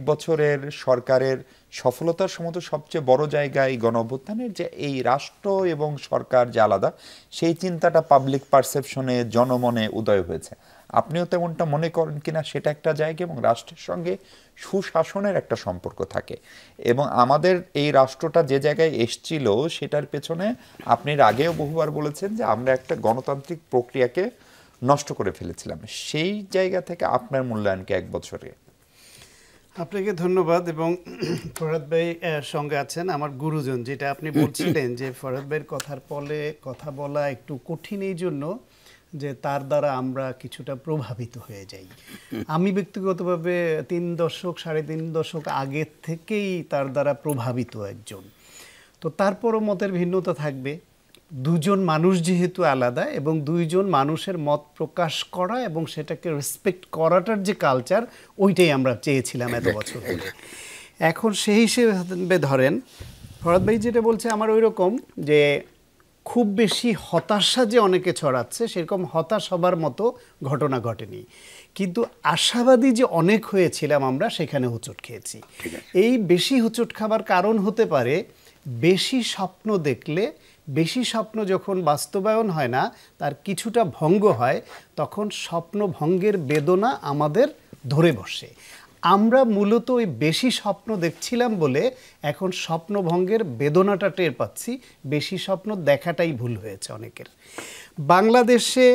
বছরের সরকারের সফলতার সময় সবচেয়ে বড় জায়গায় গণঅভ্যুত্থানের যে এই রাষ্ট্র এবং সরকার যে আলাদা, সেই চিন্তাটা পাবলিক পারসেপশনে জনমনে উদয় হয়েছে। আপনিও তেমনটা মনে করেন কিনা সেটা একটা জায়গা, এবং রাষ্ট্রের সঙ্গে সুশাসনের একটা সম্পর্ক থাকে। এবং আমাদের এই রাষ্ট্রটা যে জায়গায় এসছিল সেটার পেছনে আপনি আগেও বহুবার বলেছেন যে আমরা একটা গণতান্ত্রিক প্রক্রিয়াকে নষ্ট করে ফেলেছিলাম। সেই জায়গা থেকে আপনার মূল্যায়নকে 1 বছরে। আপনাকে ধন্যবাদ। এবং ফরহাদ ভাই সঙ্গে আছেন আমার গুরুজন, যেটা আপনি বলছিলেন যে ফরহাদ ভাইয়ের কথার ফলে কথা বলা একটু কঠিন এই জন্য যে তার দ্বারা আমরা কিছুটা প্রভাবিত হয়ে যাই। আমি ব্যক্তিগতভাবে 3 দশক 3.5 দশক আগের থেকেই তার দ্বারা প্রভাবিত একজন। তো তারপরও মতের ভিন্নতা থাকবে, দুজন মানুষ যেহেতু আলাদা, এবং দুইজন মানুষের মত প্রকাশ করা এবং সেটাকে রেসপেক্ট করাটার যে কালচার, ওইটাই আমরা চেয়েছিলাম এত বছর ধরে। এখন সেই হিসেবে ধরেন ফরহাদ ভাই যেটা বলছে আমার ওই রকম, যে খুব বেশি হতাশা যে অনেকে ছড়াচ্ছে সেরকম হতাশ হবার মতো ঘটনা ঘটেনি, কিন্তু আশাবাদী যে অনেক হয়েছিলাম আমরা, সেখানে হোঁচট খেয়েছি। এই বেশি হোঁচট খাবার কারণ হতে পারে বেশি স্বপ্ন দেখলে, বেশি স্বপ্ন যখন বাস্তবায়ন হয় না, তার কিছুটা ভঙ্গ হয়, তখন স্বপ্ন ভঙ্গের বেদনা আমাদের ধরে বসে। আমরা মূলত ওই বেশি স্বপ্ন দেখছিলাম বলে এখন স্বপ্নভঙ্গের বেদনাটা টের পাচ্ছি। বেশি স্বপ্ন দেখাটাই ভুল হয়েছে অনেকের। বাংলাদেশে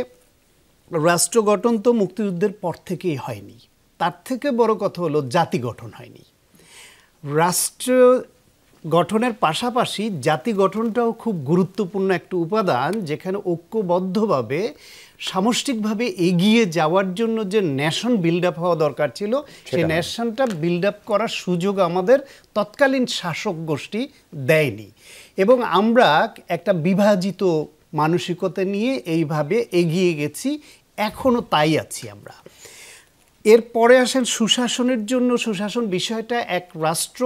রাষ্ট্র গঠন তো মুক্তিযুদ্ধের পর থেকেই হয়নি। তার থেকে বড় কথা হলো জাতি গঠন হয়নি। রাষ্ট্র গঠনের পাশাপাশি জাতি গঠনটাও খুব গুরুত্বপূর্ণ একটা উপাদান, যেখানে ঐক্যবদ্ধভাবে সামষ্টিকভাবে এগিয়ে যাওয়ার জন্য যে ন্যাশন বিল্ড আপ হওয়া দরকার ছিল, সেই ন্যাশনটা বিল্ড আপ করার সুযোগ আমাদের তৎকালীন শাসক গোষ্ঠী দেয়নি। এবং আমরা একটা বিভাজিত মানসিকতা নিয়ে এইভাবে এগিয়ে গেছি, এখনও তাই আছি আমরা। এরপরে আসেন সুশাসনের জন্য। সুশাসন বিষয়টা এক রাষ্ট্র,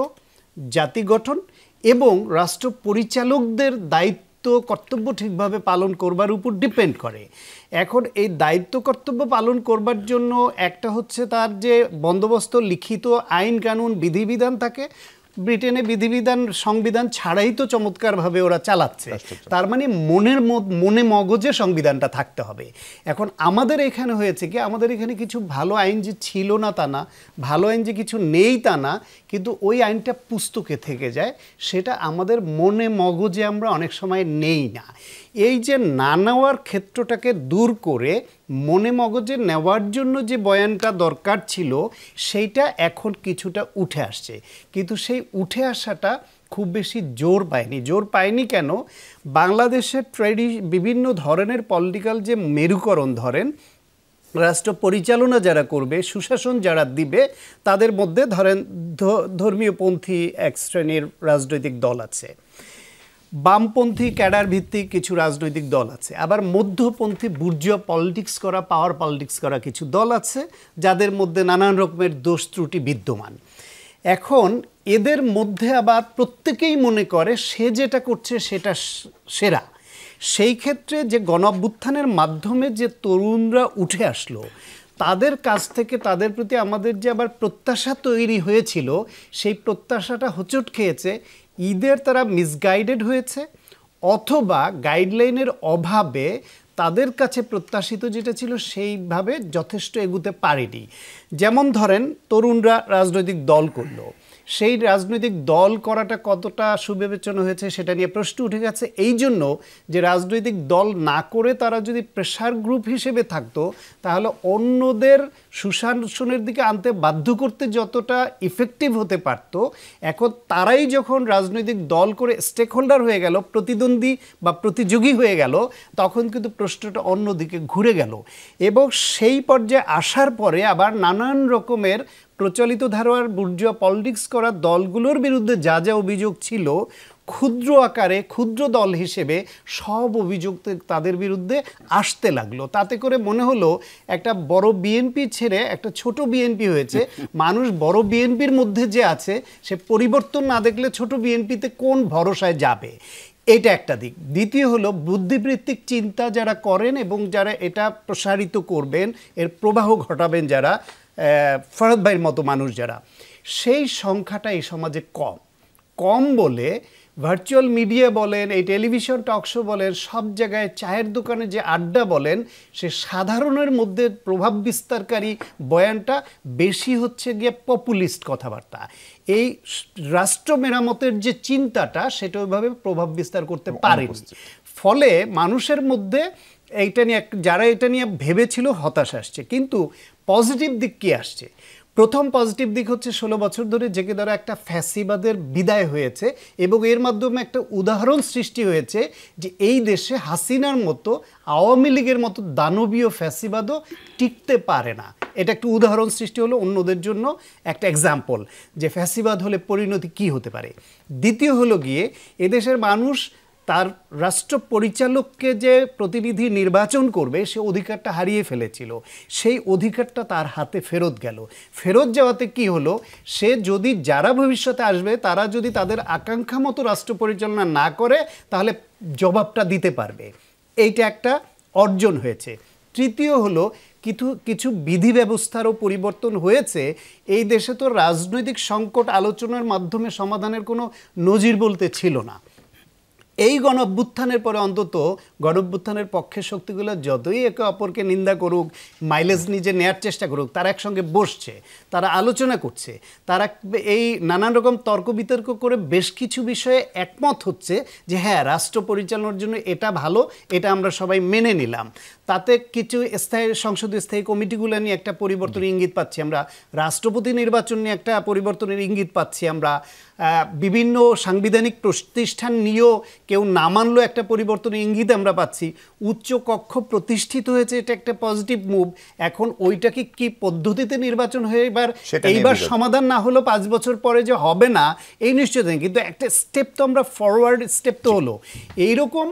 জাতি গঠন এবং রাষ্ট্র পরিচালকদের দায়িত্ব কর্তব্য ঠিকভাবে পালন করবার উপর ডিপেন্ড করে। এখন এই দায়িত্ব কর্তব্য পালন করবার জন্য একটা হচ্ছে তার যে বন্দোবস্ত, লিখিত আইন কানুন বিধিবিধান থাকে। ব্রিটেনে বিধিবিধান সংবিধান ছাড়াই তো চমৎকারভাবে ওরা চালাচ্ছে, তার মানে মনে মগজে সংবিধানটা থাকতে হবে। এখন আমাদের এখানে হয়েছে কি, আমাদের এখানে কিছু ভালো আইন যে ছিল না তা না, ভালো আইন যে কিছু নেই তা না, কিন্তু ওই আইনটা পুস্তকে থেকে যায়, সেটা আমাদের মনে মগজে আমরা অনেক সময় নেই না। এই যে না নেওয়ার ক্ষেত্রটাকে দূর করে মনে মগজে নেওয়ার জন্য যে বয়ানটা দরকার ছিল, সেইটা এখন কিছুটা উঠে আসছে, কিন্তু সেই উঠে আসাটা খুব বেশি জোর পায়নি। জোর পায়নি কেন? বাংলাদেশের বিভিন্ন ধরনের পলিটিক্যাল যে মেরুকরণ ধরেন, রাষ্ট্র পরিচালনা যারা করবে, সুশাসন যারা দিবে, তাদের মধ্যে ধরেন ধর্মীয়পন্থী এক শ্রেণীর রাজনৈতিক দল আছে, বামপন্থী ক্যাডার ভিত্তিক কিছু রাজনৈতিক দল আছে, আবার মধ্যপন্থী বুর্জুয়া পলিটিক্স করা, পাওয়ার পলিটিক্স করা কিছু দল আছে, যাদের মধ্যে নানান রকমের দোষ ত্রুটি বিদ্যমান। এখন এদের মধ্যে আবার প্রত্যেকেই মনে করে সে যেটা করছে সেটা সেরা। সেই ক্ষেত্রে যে গণঅভ্যুত্থানের মাধ্যমে যে তরুণরা উঠে আসলো, তাদের কাছ থেকে তাদের প্রতি আমাদের যে আবার প্রত্যাশা তৈরি হয়েছিল, সেই প্রত্যাশাটা হোঁচট খেয়েছে। ঈদের তারা মিসগাইডেড হয়েছে, অথবা গাইডলাইনের অভাবে তাদের কাছে প্রত্যাশিত যেটা ছিল সেইভাবে যথেষ্ট এগুতে পারেনি। যেমন ধরেন তরুণরা রাজনৈতিক দল করলো, সেই রাজনৈতিক দল করাটা কতটা সুবিবেচনা হয়েছে সেটা নিয়ে প্রশ্ন উঠে গেছে। এই জন্য যে রাজনৈতিক দল না করে তারা যদি প্রেশার গ্রুপ হিসেবে থাকতো, তাহলে অন্যদের সুশাসনের দিকে আনতে বাধ্য করতে যতটা ইফেক্টিভ হতে পারত, এখন তারাই যখন রাজনৈতিক দল করে স্টেক হোল্ডার হয়ে গেল, প্রতিদ্বন্দ্বী বা প্রতিযোগী হয়ে গেল, তখন কিন্তু প্রশ্নটা অন্যদিকে ঘুরে গেল। এবং সেই পর্যায়ে আসার পরে আবার নানান রকমের প্রচলিত ধারার বুর্জুয়া পলিটিক্স করা দলগুলোর বিরুদ্ধে যা যা অভিযোগ ছিল, ক্ষুদ্র আকারে ক্ষুদ্র দল হিসেবে সব অভিযোগ তাদের বিরুদ্ধে আসতে লাগলো। তাতে করে মনে হলো একটা বড় বিএনপি ছেড়ে একটা ছোট বিএনপি হয়েছে। মানুষ বড় বিএনপির মধ্যে যে আছে, সে পরিবর্তন না দেখলে ছোট বিএনপিতে কোন ভরসায় যাবে, এটা একটা দিক। দ্বিতীয় হলো বুদ্ধিবৃত্তিক চিন্তা যারা করেন এবং যারা এটা প্রসারিত করবেন, এর প্রবাহ ঘটাবেন, যারা ফরহাদ ভাইয়ের মতো মানুষ যারা, সেই সংখ্যাটা এই সমাজে কম কম বলে ভার্চুয়াল মিডিয়া বলেন, এই টেলিভিশন টকশো বলেন, সব জায়গায় চায়ের দোকানে যে আড্ডা বলেন, সে সাধারণের মধ্যে প্রভাব বিস্তারকারী বয়ানটা বেশি হচ্ছে গিয়ে পপুলিস্ট কথাবার্তা। এই রাষ্ট্র মেরামতের যে চিন্তাটা সেটা ওইভাবে প্রভাব বিস্তার করতে পারেনি। ফলে মানুষের মধ্যে এইটা নিয়ে যারা এটা নিয়ে ভেবেছিল হতাশ আসছে। কিন্তু পজিটিভ দিক কি আসছে? প্রথম পজিটিভ দিক হচ্ছে 16 বছর ধরে জেগে ধরা একটা ফ্যাসিবাদের বিদায় হয়েছে এবং এর মাধ্যমে একটা উদাহরণ সৃষ্টি হয়েছে যে এই দেশে হাসিনার মতো, আওয়ামী লীগের মতো দানবীয় ফ্যাসিবাদও টিকতে পারে না। এটা একটা উদাহরণ সৃষ্টি হলো অন্যদের জন্য, একটা এক্সাম্পল যে ফ্যাসিবাদ হলে পরিণতি কি হতে পারে। দ্বিতীয় হলো গিয়ে এদেশের মানুষ তার রাষ্ট্র পরিচালককে যে প্রতিনিধি নির্বাচন করবে সে অধিকারটা হারিয়ে ফেলেছিল, সেই অধিকারটা তার হাতে ফেরত গেল। ফেরত যাওয়াতে কি হলো, সে যদি যারা ভবিষ্যতে আসবে তারা যদি তাদের আকাঙ্ক্ষা মতো রাষ্ট্র পরিচালনা না করে তাহলে জবাবটা দিতে পারবে। এইটা একটা অর্জন হয়েছে। তৃতীয় হলো কিছু বিধি ব্যবস্থারও পরিবর্তন হয়েছে। এই দেশে তো রাজনৈতিক সংকট আলোচনার মাধ্যমে সমাধানের কোনো নজির বলতে ছিল না। এই গণঅভ্যুত্থানের পরে অন্তত গণঅভ্যুত্থানের পক্ষের শক্তিগুলো যতই একে অপরকে নিন্দা করুক, মাইলেজ নিজে নেয়ার চেষ্টা করুক, তারা একসঙ্গে বসছে, তারা আলোচনা করছে, তারা এই নানান রকম তর্ক বিতর্ক করে বেশ কিছু বিষয়ে একমত হচ্ছে যে হ্যাঁ রাষ্ট্র পরিচালনার জন্য এটা ভালো, এটা আমরা সবাই মেনে নিলাম। তাতে কিছু সংসদীয় স্থায়ী কমিটিগুলো নিয়ে একটা পরিবর্তনের ইঙ্গিত পাচ্ছি আমরা, রাষ্ট্রপতি নির্বাচন নিয়ে একটা পরিবর্তনের ইঙ্গিত পাচ্ছি আমরা, বিভিন্ন সাংবিধানিক প্রতিষ্ঠান নিয়েও কেউ না মানলেও একটা পরিবর্তনের ইঙ্গিত আমরা পাচ্ছি। উচ্চ কক্ষ প্রতিষ্ঠিত হয়েছে, এটা একটা পজিটিভ মুভ। এখন ওইটাকে কি পদ্ধতিতে নির্বাচন হয়ে এইবার সমাধান না হলো 5 বছর পরে যে হবে না এই নিশ্চিত নেই, কিন্তু একটা স্টেপ তো আমরা ফরওয়ার্ড স্টেপ তো হলো। এইরকম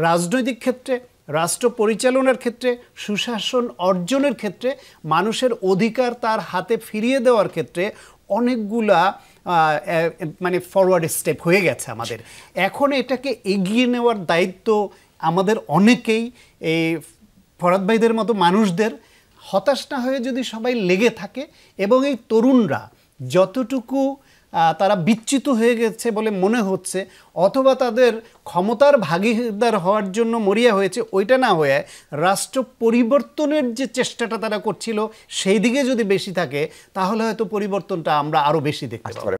রাজনৈতিক ক্ষেত্রে, রাষ্ট্র পরিচালনার ক্ষেত্রে, সুশাসন অর্জনের ক্ষেত্রে, মানুষের অধিকার তার হাতে ফিরিয়ে দেওয়ার ক্ষেত্রে অনেকগুলা মানে ফরওয়ার্ড স্টেপ হয়ে গেছে আমাদের। এখন এটাকে এগিয়ে নেওয়ার দায়িত্ব আমাদের অনেকেই, এই ফরহাদ ভাইদের মতো মানুষদের। হতাশ না হয়ে যদি সবাই লেগে থাকে এবং এই তরুণরা যতটুকু তারা বিচ্যুত হয়ে গেছে বলে মনে হচ্ছে অথবা তাদের ক্ষমতার ভাগীদার হওয়ার জন্য মরিয়া হয়েছে, ওইটা না হয়ে রাষ্ট্র পরিবর্তনের যে চেষ্টাটা তারা করছিল সেই দিকে যদি বেশি থাকে তাহলে হয়তো পরিবর্তনটা আমরা আরও বেশি দেখতে পাবো।